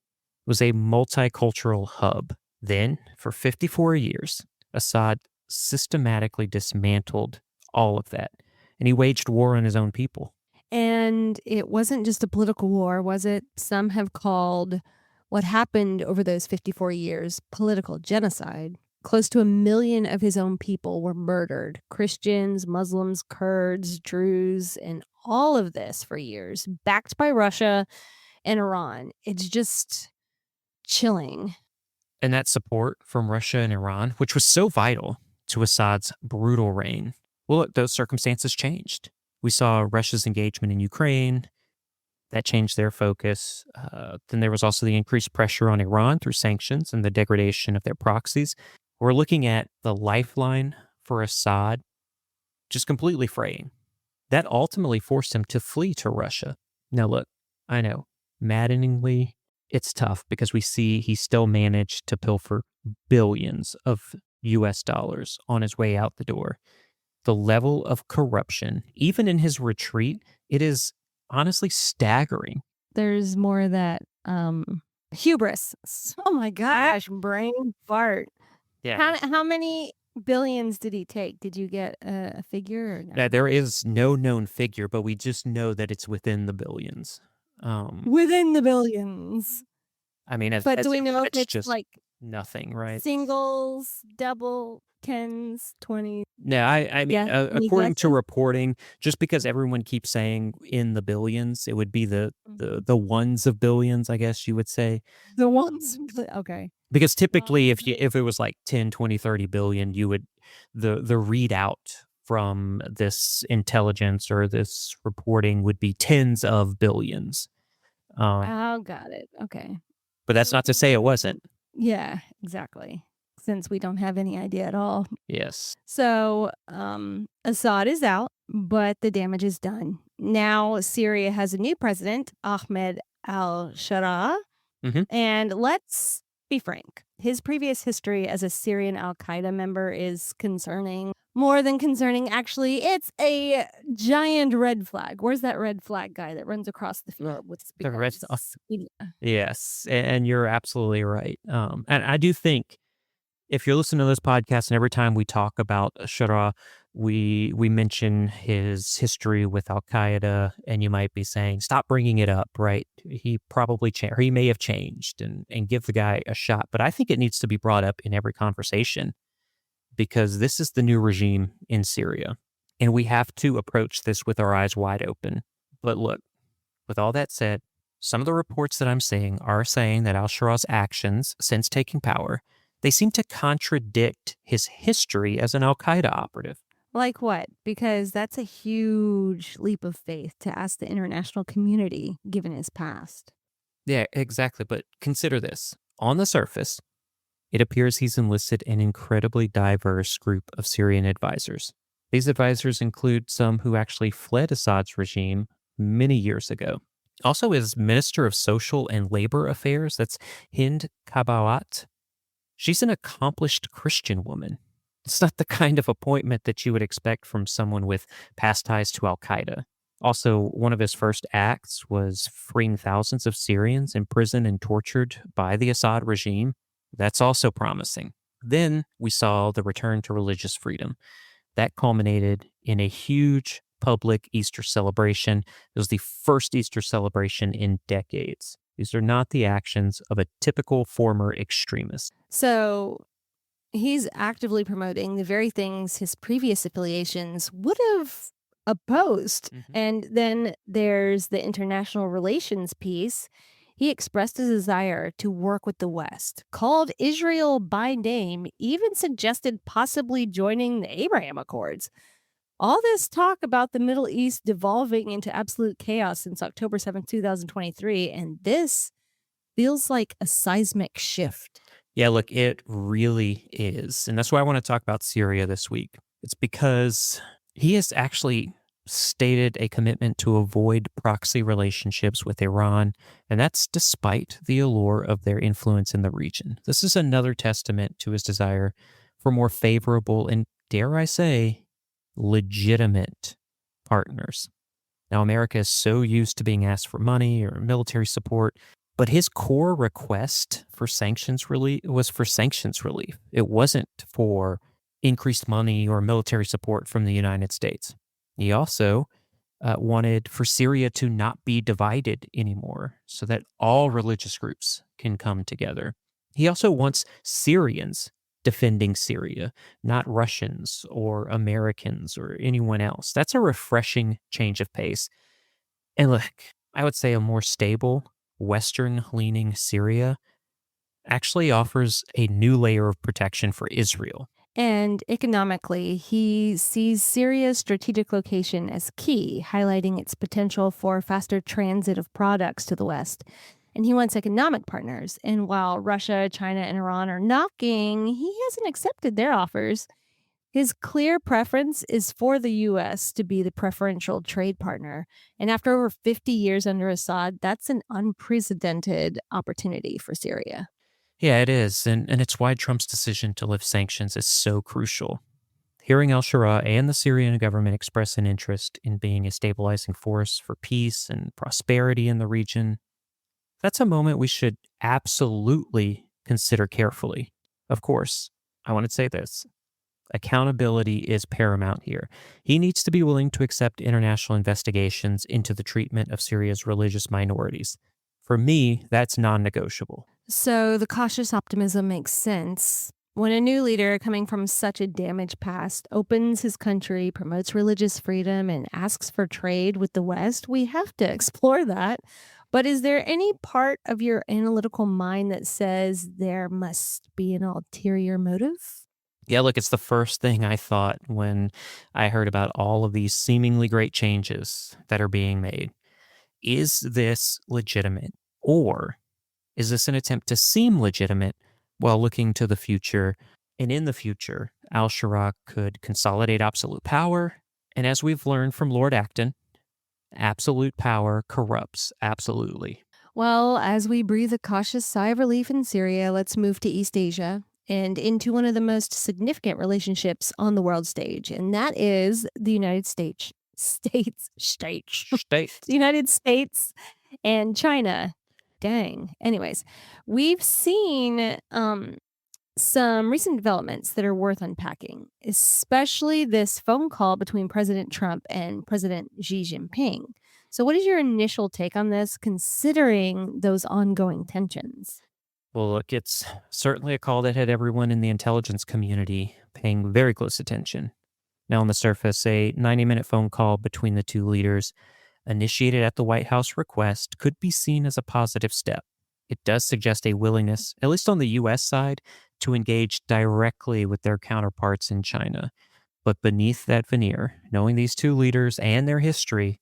was a multicultural hub. Then, for 54 years, Assad systematically dismantled all of that, and he waged war on his own people. And it wasn't just a political war, was it? Some have called what happened over those 54 years political genocide. Close to 1 million of his own people were murdered Christians, Muslims, Kurds, Druze, and all of this for years, backed by Russia and Iran. It's just chilling. And that support from Russia and Iran, which was so vital to Assad's brutal reign, well, look, those circumstances changed. We saw Russia's engagement in Ukraine. That changed their focus. Then there was also the increased pressure on Iran through sanctions and the degradation of their proxies. We're looking at the lifeline for Assad just completely fraying. That ultimately forced him to flee to Russia. Now, look, I know, maddeningly, it's tough because we see he still managed to pilfer billions of U.S. dollars on his way out the door. The level of corruption, even in his retreat, it is honestly staggering. There's more of that hubris. Oh my gosh, brain fart. Yeah. How many billions did he take? Did you get a figure or no? There is no known figure, but we just know that it's within the billions. Within the billions. I mean, But do we know if it's it's just like nothing, right? singles, double, tens, 20s? No, I mean, Yeah, any according to guesses? reporting, just because everyone keeps saying in the billions, it would be the Mhm. the ones of billions, I guess you would say. The ones. Okay. Because typically, Um, if it was like 10, 20, 30 billion, you would the readout from this intelligence or this reporting would be tens of billions. Um, oh, got it. Okay. but that's not to say it wasn't. Yeah, exactly. Since we don't have any idea at all. Yes. So, Assad is out, but the damage is done. Now, Syria has a new president, Ahmed al-Sharaa, Hmm. and let's be frank. His previous history as a Syrian al-Qaeda member is concerning. More than concerning, actually. It's a giant red flag. Where's that red flag guy that runs across the field with The red. spears? Yes, and you're absolutely right. And I do think if you're listening to this podcast and every time we talk about Shara, we mention his history with Al Qaeda, and you might be saying, "Stop bringing it up." Right? He probably he may have changed, and give the guy a shot. But I think it needs to be brought up in every conversation because this is the new regime in Syria, and we have to approach this with our eyes wide open. But look, with all that said, some of the reports that I'm seeing are saying that al-Shara's actions since taking power, they seem to contradict his history as an al-Qaeda operative. Like what? Because that's a huge leap of faith to ask the international community, given his past. Yeah, exactly. But consider this. On the surface, it appears he's enlisted an incredibly diverse group of Syrian advisors. These advisors include some who actually fled Assad's regime many years ago. Also, his Minister of Social and Labor Affairs, that's Hind Kabawat. She's an accomplished Christian woman. It's not the kind of appointment that you would expect from someone with past ties to Al Qaeda. Also, one of his first acts was freeing thousands of Syrians imprisoned and tortured by the Assad regime. That's also promising. Then we saw the return to religious freedom. That culminated in a huge public Easter celebration. It was the first Easter celebration in decades. These are not the actions of a typical former extremist. So he's actively promoting the very things his previous affiliations would have opposed. And then there's the international relations piece. He expressed his desire to work with the West, called Israel by name, even suggested possibly joining the Abraham Accords. All this talk about the Middle East devolving into absolute chaos since October 7th, 2023, and this feels like a seismic shift. Yeah, look, it really is. And that's why I want to talk about Syria this week. It's because he has actually stated a commitment to avoid proxy relationships with Iran, and that's despite the allure of their influence in the region. This is another testament to his desire for more favorable and, dare I say, legitimate partners. Now, America is so used to being asked for money or military support, but his core request for sanctions relief was for sanctions relief. It wasn't for increased money or military support from the United States. He also wanted for Syria to not be divided anymore so that all religious groups can come together. He also wants Syrians defending Syria, not Russians or Americans or anyone else. That's a refreshing change of pace. And look, I would say a more stable, Western leaning Syria actually offers a new layer of protection for Israel. And economically, he sees Syria's strategic location as key, highlighting its potential for faster transit of products to the West. And he wants economic partners. And while Russia, China, and Iran are knocking, he hasn't accepted their offers. His clear preference is for the U.S. to be the preferential trade partner. And after over 50 years under Assad, that's an unprecedented opportunity for Syria. Yeah, it is. And it's why Trump's decision to lift sanctions is so crucial. Hearing al Shura and the Syrian government express an interest in being a stabilizing force for peace and prosperity in the region, that's a moment we should absolutely consider carefully. Of course, I want to say this. Accountability is paramount here. He needs to be willing to accept international investigations into the treatment of Syria's religious minorities. For me, that's non negotiable. So the cautious optimism makes sense. When a new leader coming from such a damaged past opens his country, promotes religious freedom, and asks for trade with the West, we have to explore that. But is there any part of your analytical mind that says there must be an ulterior motive? Yeah, look, it's the first thing I thought when I heard about all of these seemingly great changes that are being made. Is this legitimate? Or is this an attempt to seem legitimate while looking to the future? And in the future, al Shura could consolidate absolute power. And as we've learned from Lord Acton, absolute power corrupts absolutely. Well, as we breathe a cautious sigh of relief in Syria, let's move to East Asia and into one of the most significant relationships on the world stage, and that is the United States. State. The United States and China. Dang. Anyways, we've seen some recent developments that are worth unpacking, especially this phone call between President Trump and President Xi Jinping. So, what is your initial take on this, considering those ongoing tensions? Well, look, it's certainly a call that had everyone in the intelligence community paying very close attention. Now, on the surface, a 90-minute phone call between the two leaders, initiated at the White House request, could be seen as a positive step. It does suggest a willingness, at least on the U.S. side, to engage directly with their counterparts in China. But beneath that veneer, knowing these two leaders and their history,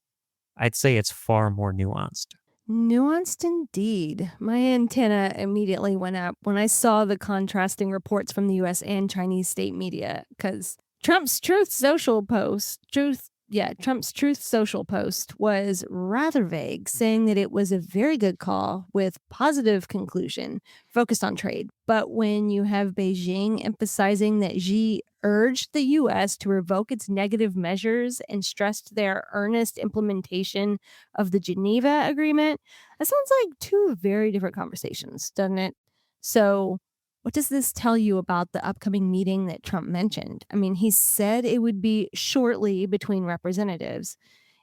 I'd say it's far more nuanced. Nuanced indeed. My antenna immediately went up when I saw the contrasting reports from the US and Chinese state media because Trump's Truth Social post, Truth Yeah, Trump's Truth Social post was rather vague, saying that it was a very good call with positive conclusion focused on trade. But when you have Beijing emphasizing that Xi urged the U.S. to revoke its negative measures and stressed their earnest implementation of the Geneva Agreement, that sounds like two very different conversations, doesn't it? So, what does this tell you about the upcoming meeting that Trump mentioned? I mean, he said it would be shortly between representatives.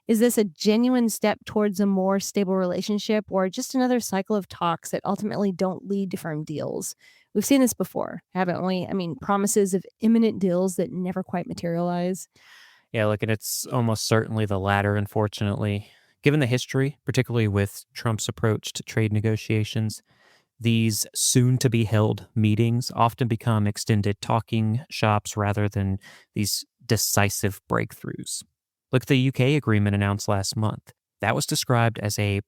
Is this a genuine step towards a more stable relationship or just another cycle of talks that ultimately don't lead to firm deals? We've seen this before, haven't we? I mean, promises of imminent deals that never quite materialize. Yeah, look, and it's almost certainly the latter, unfortunately. Given the history, particularly with Trump's approach to trade negotiations, these soon to be held meetings often become extended talking shops rather than these decisive breakthroughs. Look at the UK agreement announced last month. That was described as a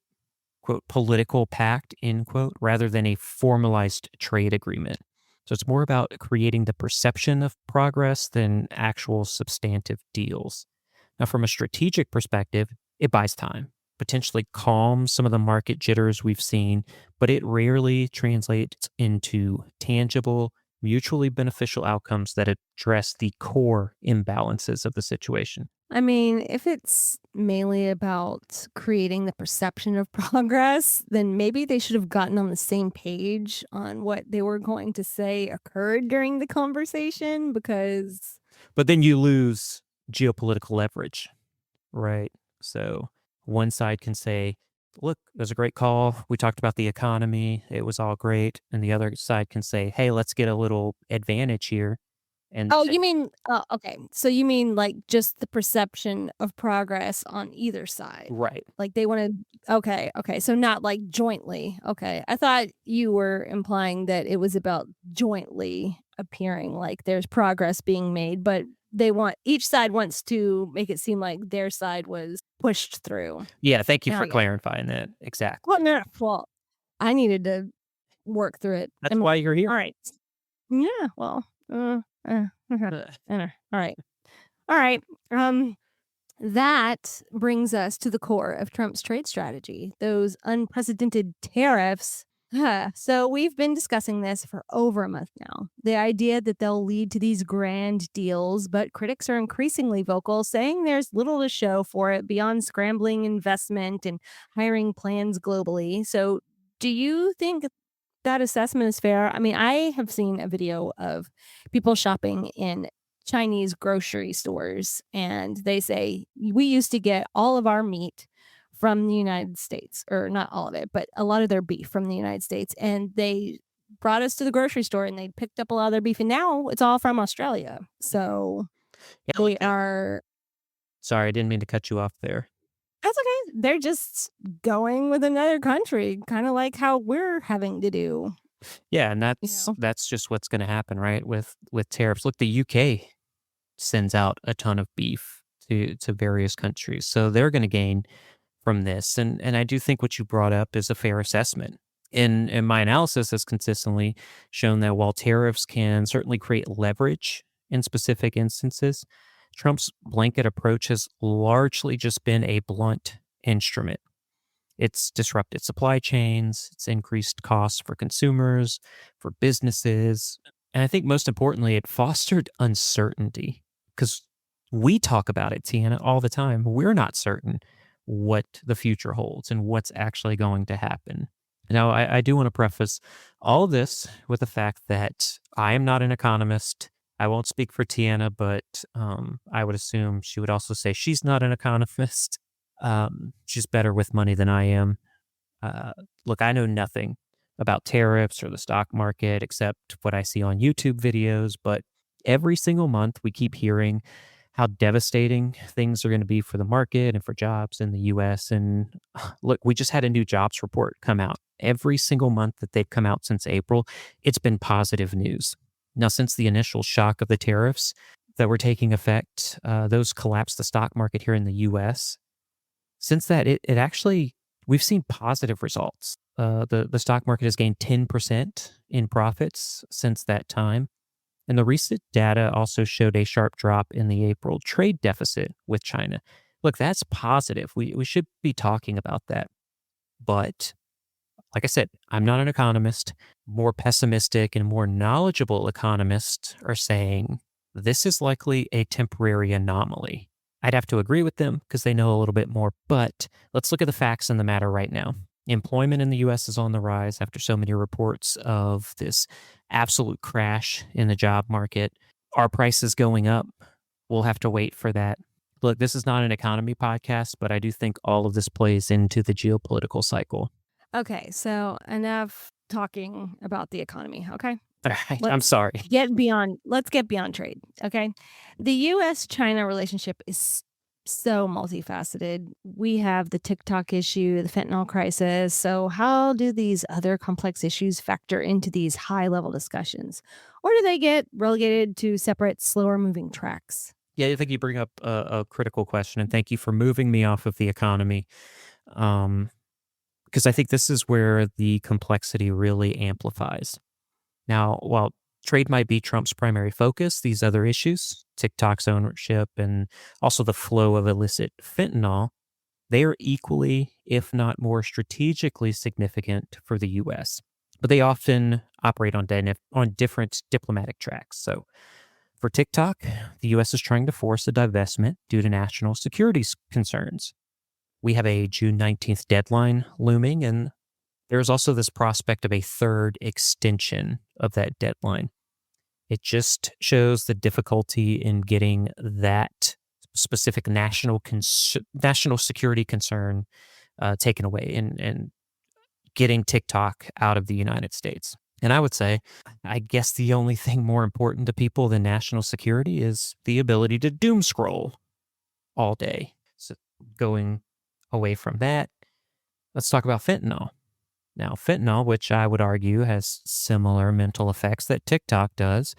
quote political pact end quote rather than a formalized trade agreement. So it's more about creating the perception of progress than actual substantive deals. Now, from a strategic perspective, it buys time, potentially calms some of the market jitters we've seen, but it rarely translates into tangible, mutually beneficial outcomes that address the core imbalances of the situation. I mean, if it's mainly about creating the perception of progress, then maybe they should have gotten on the same page on what they were going to say occurred during the conversation because But then you lose geopolitical leverage, right? So one side can say, look, it was a great call. We talked about the economy. It was all great. And the other side can say, hey, let's get a little advantage here. And Oh, you mean okay. So you mean, like, just the perception of progress on either side? right. Like, they wanted okay, okay, so not, like, jointly. Okay. I thought you were implying that it was about jointly appearing like there's progress being made, but they want each side wants to make it seem like their side was pushed through. Yeah. Thank you Now for I get it. clarifying that. Exactly. Well, no, well, I needed to work through it. That's why you're here. Alright. Yeah, well, okay. Ugh. Alright. Alright, that brings us to the core of Trump's trade strategy, those unprecedented tariffs. So we've been discussing this for over a month now. The idea that they'll lead to these grand deals, but critics are increasingly vocal, saying there's little to show for it beyond scrambling investment and hiring plans globally. So do you think that assessment is fair? I mean, I have seen a video of people shopping in Chinese grocery stores, and they say, "We used to get all of our meat from the United States," or not all of it, but a lot of their beef from the United States, and they brought us to the grocery store and they picked up a lot of their beef, and now it's all from Australia. So Yeah. Look, they are sorry, I didn't mean to cut you off there. that's okay. They're just going with another country, kinda like how we're having to do, Yeah. And you that's know? that's just what's going to happen, right? With tariffs. Look, the UK sends out a ton of beef to various countries. So they're going to gain from this. And I do think what you brought up is a fair assessment. In my analysis has consistently shown that while tariffs can certainly create leverage in specific instances, Trump's blanket approach has largely just been a blunt instrument. It's disrupted supply chains, it's increased costs for consumers, for businesses, and I think most importantly, it fostered uncertainty because we talk about it, Tiana, all the time. We're not certain what the future holds and what's actually going to happen. Now, I do want to preface all of this with the fact that I am not an economist. I won't speak for Tiana, but I would assume she would also say she's not an economist. She's better with money than I am. Uh, Look, I know nothing about tariffs or the stock market except what I see on YouTube videos, but every single month we keep hearing how devastating things are going to be for the market and for jobs in the US. And look, we just had a new jobs report come out. Every single month that they've come out since April, it's been positive news. Now, since the initial shock of the tariffs that were taking effect, those collapsed the stock market here in the US. Since that, it actually we've seen positive results. The stock market has gained 10% in profits since that time. And the recent data also showed a sharp drop in the April trade deficit with China. Look, that's positive. We should be talking about that. But like I said, I'm not an economist. More pessimistic and more knowledgeable economists are saying this is likely a temporary anomaly. I'd have to agree with them because they know a little bit more, but let's look at the facts in the matter right now. Employment in the US is on the rise after so many reports of this absolute crash in the job market. Are prices going up? We'll have to wait for that. Look, this is not an economy podcast, but I do think all of this plays into the geopolitical cycle. Okay, so enough talking about the economy, okay? All right, I'm Let's sorry. let's get beyond trade, okay? The US China relationship is so multifaceted. We have the TikTok issue, the fentanyl crisis. So how do these other complex issues factor into these high-level discussions? Or do they get relegated to separate, slower moving tracks? Yeah, I think you bring up a critical question, and thank you for moving me off of the economy. Because I think this is where the complexity really amplifies. Now, while trade might be Trump's primary focus, these other issues, TikTok's ownership and also the flow of illicit fentanyl, they are equally, if not more strategically significant for the US. But they often operate on different diplomatic tracks. So for TikTok, the US is trying to force a divestment due to national security concerns. We have a June 19th deadline looming, and there's also this prospect of a third extension of that deadline. It just shows the difficulty in getting that specific national security concern taken away and getting TikTok out of the United States. And I would say, I guess the only thing more important to people than national security is the ability to doom scroll all day. So going away from that, let's talk about fentanyl. Now, fentanyl, which I would argue has similar mental effects that TikTok does,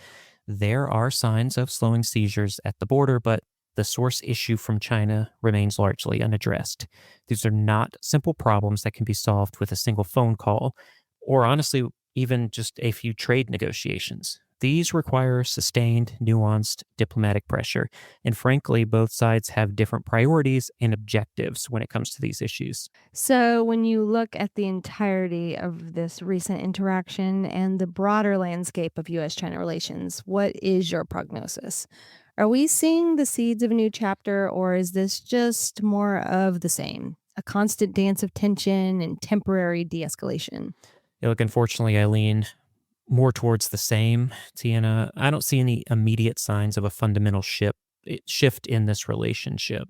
there are signs of slowing seizures at the border, but the source issue from China remains largely unaddressed. These are not simple problems that can be solved with a single phone call, or honestly, even just a few trade negotiations. These require sustained, nuanced diplomatic pressure, and frankly, both sides have different priorities and objectives when it comes to these issues. So, when you look at the entirety of this recent interaction and the broader landscape of US China relations, what is your prognosis? Are we seeing the seeds of a new chapter, or is this just more of the same? A constant dance of tension and temporary de escalation? Look, unfortunately, I lean more towards the same, Tiana. I don't see any immediate signs of a fundamental shift in this relationship.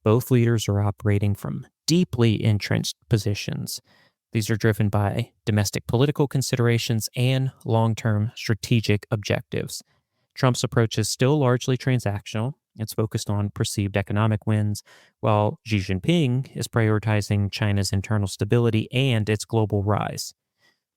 Both leaders are operating from deeply entrenched positions. These are driven by domestic political considerations and long term strategic objectives. Trump's approach is still largely transactional. It's focused on perceived economic wins, while Xi Jinping is prioritizing China's internal stability and its global rise.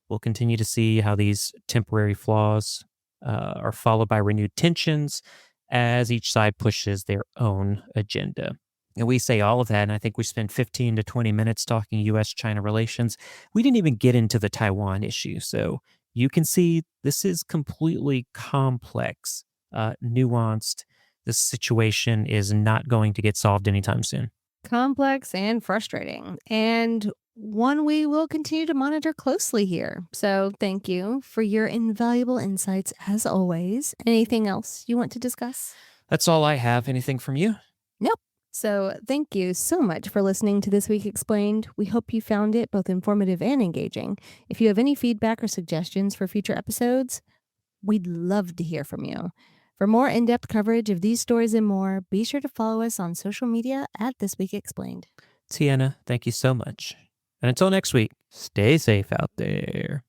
We'll continue to see how these temporary flaws are followed by renewed tensions as each side pushes their own agenda. And we say all of that, and I think we spent 15 to 20 minutes talking U.S. China relations. We didn't even get into the Taiwan issue. So you can see this is completely complex, nuanced. This situation is not going to get solved anytime soon. Complex and frustrating, and one we will continue to monitor closely here. So, thank you for your invaluable insights as always. Anything else you want to discuss? That's all I have. Anything from you? Nope. So, thank you so much for listening to This Week Explained. We hope you found it both informative and engaging. If you have any feedback or suggestions for future episodes, we'd love to hear from you. For more in-depth coverage of these stories and more, be sure to follow us on social media at This Week Explained. Tiana, thank you so much. And until next week, stay safe out there.